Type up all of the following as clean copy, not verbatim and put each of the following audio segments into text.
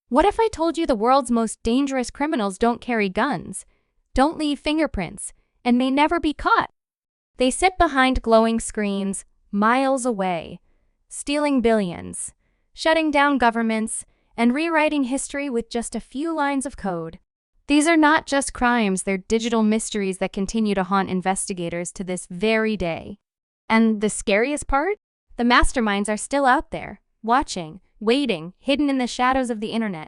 What if I told you the world's most dangerous criminals don't carry guns, don't leave fingerprints, and may never be caught? They sit behind glowing screens, miles away, stealing billions, shutting down governments, and rewriting history with just a few lines of code. These are not just crimes, they're digital mysteries that continue to haunt investigators to this very day. And the scariest part? The masterminds are still out there, watching, waiting, hidden in the shadows of the internet.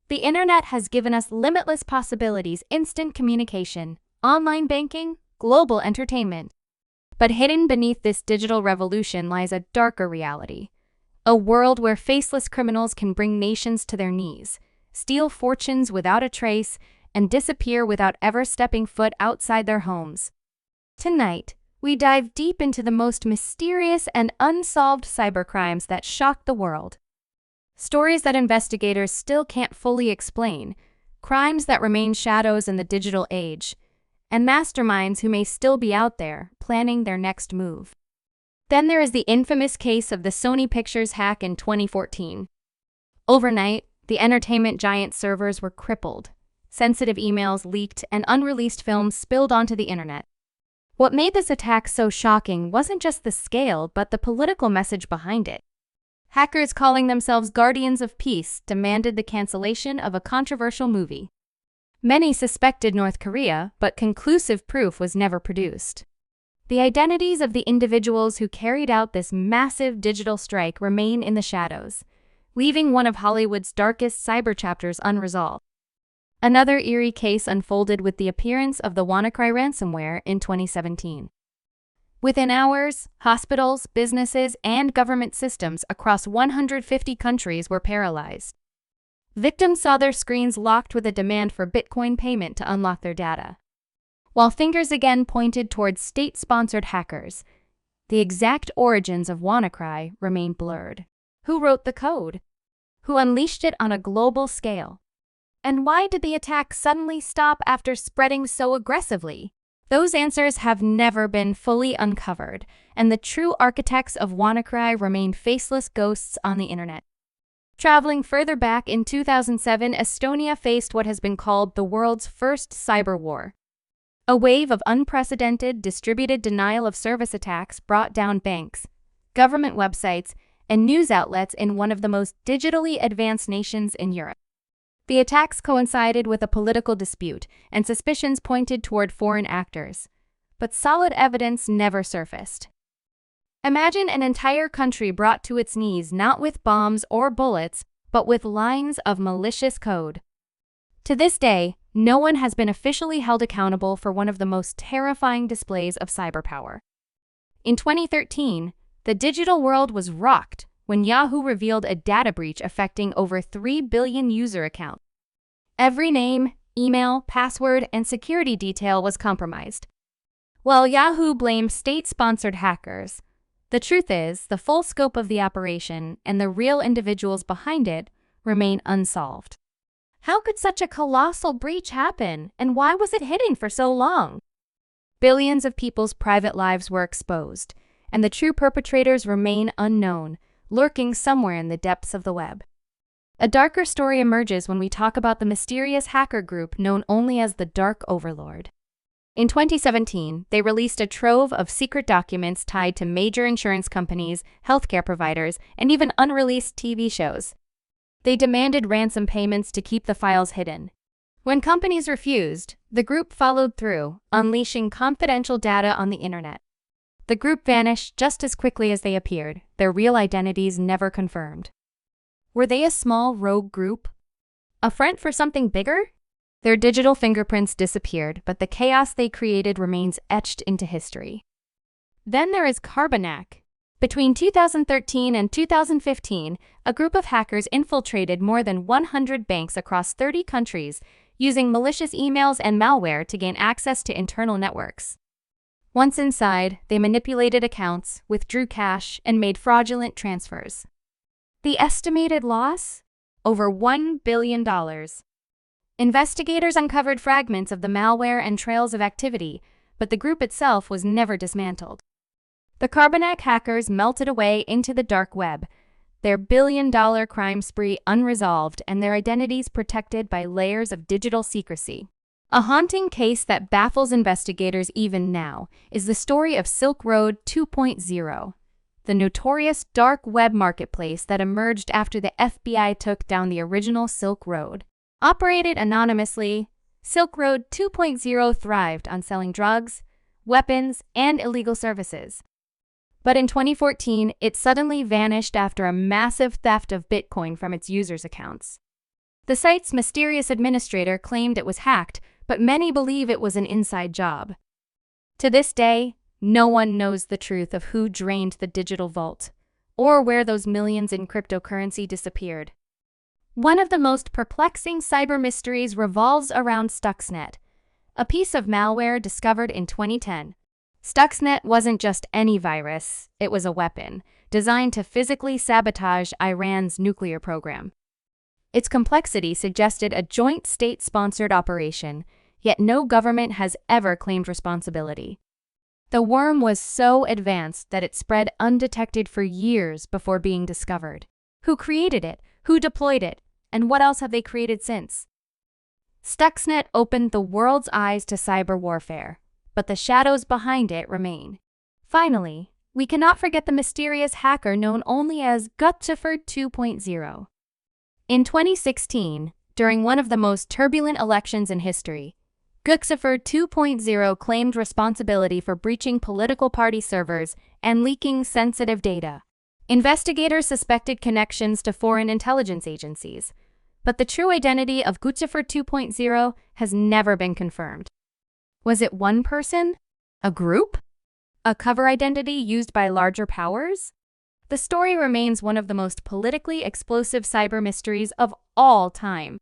The internet has given us limitless possibilities: instant communication, online banking, global entertainment. But hidden beneath this digital revolution lies a darker reality. A world where faceless criminals can bring nations to their knees, steal fortunes without a trace, and disappear without ever stepping foot outside their homes. Tonight, we dive deep into the most mysterious and unsolved cybercrimes that shock the world. Stories that investigators still can't fully explain, crimes that remain shadows in the digital age, and masterminds who may still be out there, planning their next move. Then there is the infamous case of the Sony Pictures hack in 2014. Overnight, the entertainment giant's servers were crippled, sensitive emails leaked, and unreleased films spilled onto the internet. What made this attack so shocking wasn't just the scale, but the political message behind it. Hackers calling themselves Guardians of Peace demanded the cancellation of a controversial movie. Many suspected North Korea, but conclusive proof was never produced. The identities of the individuals who carried out this massive digital strike remain in the shadows, leaving one of Hollywood's darkest cyber chapters unresolved. Another eerie case unfolded with the appearance of the WannaCry ransomware in 2017. Within hours, hospitals, businesses, and government systems across 150 countries were paralyzed. Victims saw their screens locked with a demand for Bitcoin payment to unlock their data. While fingers again pointed towards state-sponsored hackers, the exact origins of WannaCry remain blurred. Who wrote the code? Who unleashed it on a global scale? And why did the attack suddenly stop after spreading so aggressively? Those answers have never been fully uncovered, and the true architects of WannaCry remain faceless ghosts on the internet. Traveling further back, in 2007, Estonia faced what has been called the world's first cyber war. A wave of unprecedented distributed denial-of-service attacks brought down banks, government websites, and news outlets in one of the most digitally advanced nations in Europe. The attacks coincided with a political dispute, and suspicions pointed toward foreign actors, but solid evidence never surfaced. Imagine an entire country brought to its knees not with bombs or bullets, but with lines of malicious code. To this day, no one has been officially held accountable for one of the most terrifying displays of cyberpower. In 2013, the digital world was rocked when Yahoo revealed a data breach affecting over 3 billion user accounts. Every name, email, password, and security detail was compromised. While Yahoo blamed state-sponsored hackers, the truth is, the full scope of the operation and the real individuals behind it remain unsolved. How could such a colossal breach happen, and why was it hidden for so long? Billions of people's private lives were exposed, and the true perpetrators remain unknown, lurking somewhere in the depths of the web. A darker story emerges when we talk about the mysterious hacker group known only as the Dark Overlord. In 2017, they released a trove of secret documents tied to major insurance companies, healthcare providers, and even unreleased TV shows. They demanded ransom payments to keep the files hidden. When companies refused, the group followed through, unleashing confidential data on the internet. The group vanished just as quickly as they appeared, their real identities never confirmed. Were they a small rogue group? A front for something bigger? Their digital fingerprints disappeared, but the chaos they created remains etched into history. Then there is Carbanak. Between 2013 and 2015, a group of hackers infiltrated more than 100 banks across 30 countries, using malicious emails and malware to gain access to internal networks. Once inside, they manipulated accounts, withdrew cash, and made fraudulent transfers. The estimated loss? Over $1 billion. Investigators uncovered fragments of the malware and trails of activity, but the group itself was never dismantled. The Carbanak hackers melted away into the dark web, their billion-dollar crime spree unresolved and their identities protected by layers of digital secrecy. A haunting case that baffles investigators even now is the story of Silk Road 2.0, the notorious dark web marketplace that emerged after the FBI took down the original Silk Road. Operated anonymously, Silk Road 2.0 thrived on selling drugs, weapons, and illegal services. But in 2014, it suddenly vanished after a massive theft of Bitcoin from its users' accounts. The site's mysterious administrator claimed it was hacked, but many believe it was an inside job. To this day, no one knows the truth of who drained the digital vault, or where those millions in cryptocurrency disappeared. One of the most perplexing cyber mysteries revolves around Stuxnet, a piece of malware discovered in 2010. Stuxnet wasn't just any virus, it was a weapon, designed to physically sabotage Iran's nuclear program. Its complexity suggested a joint state-sponsored operation, yet no government has ever claimed responsibility. The worm was so advanced that it spread undetected for years before being discovered. Who created it? Who deployed it? And what else have they created since? Stuxnet opened the world's eyes to cyber warfare, but the shadows behind it remain. Finally, we cannot forget the mysterious hacker known only as Guccifer 2.0. In 2016, during one of the most turbulent elections in history, Guccifer 2.0 claimed responsibility for breaching political party servers and leaking sensitive data. Investigators suspected connections to foreign intelligence agencies, but the true identity of Guccifer 2.0 has never been confirmed. Was it one person? A group? A cover identity used by larger powers? The story remains one of the most politically explosive cyber mysteries of all time.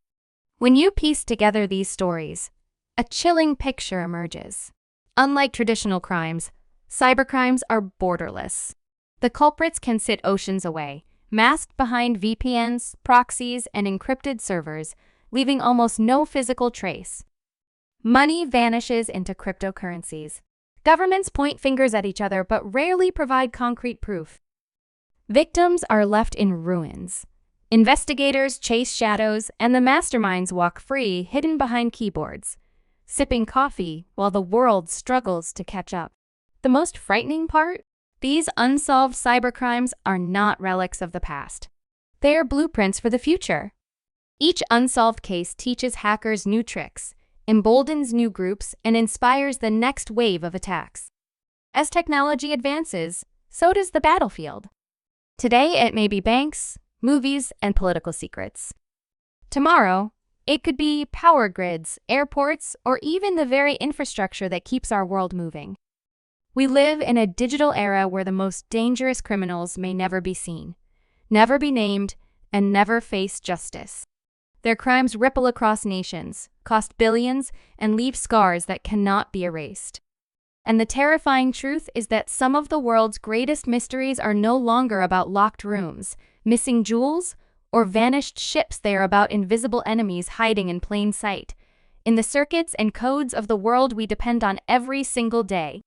When you piece together these stories, a chilling picture emerges. Unlike traditional crimes, cybercrimes are borderless. The culprits can sit oceans away, masked behind VPNs, proxies, and encrypted servers, leaving almost no physical trace. Money vanishes into cryptocurrencies. Governments point fingers at each other but rarely provide concrete proof. Victims are left in ruins. Investigators chase shadows, and the masterminds walk free, hidden behind keyboards, sipping coffee while the world struggles to catch up. The most frightening part? These unsolved cybercrimes are not relics of the past. They are blueprints for the future. Each unsolved case teaches hackers new tricks, emboldens new groups, and inspires the next wave of attacks. As technology advances, so does the battlefield. Today, it may be banks, movies, and political secrets. Tomorrow, it could be power grids, airports, or even the very infrastructure that keeps our world moving. We live in a digital era where the most dangerous criminals may never be seen, never be named, and never face justice. Their crimes ripple across nations, cost billions, and leave scars that cannot be erased. And the terrifying truth is that some of the world's greatest mysteries are no longer about locked rooms, missing jewels, or vanished ships. They are about invisible enemies hiding in plain sight, in the circuits and codes of the world we depend on every single day.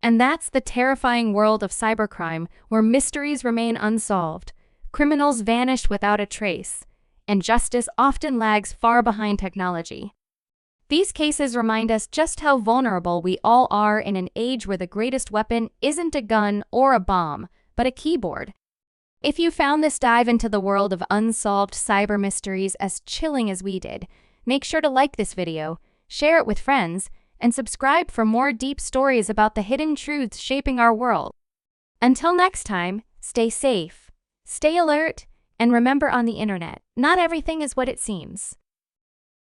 And that's the terrifying world of cybercrime, where mysteries remain unsolved, criminals vanish without a trace, and justice often lags far behind technology. These cases remind us just how vulnerable we all are in an age where the greatest weapon isn't a gun or a bomb, but a keyboard. If you found this dive into the world of unsolved cyber mysteries as chilling as we did, make sure to like this video, share it with friends, and subscribe for more deep stories about the hidden truths shaping our world. Until next time, stay safe, stay alert, and remember, on the internet, not everything is what it seems.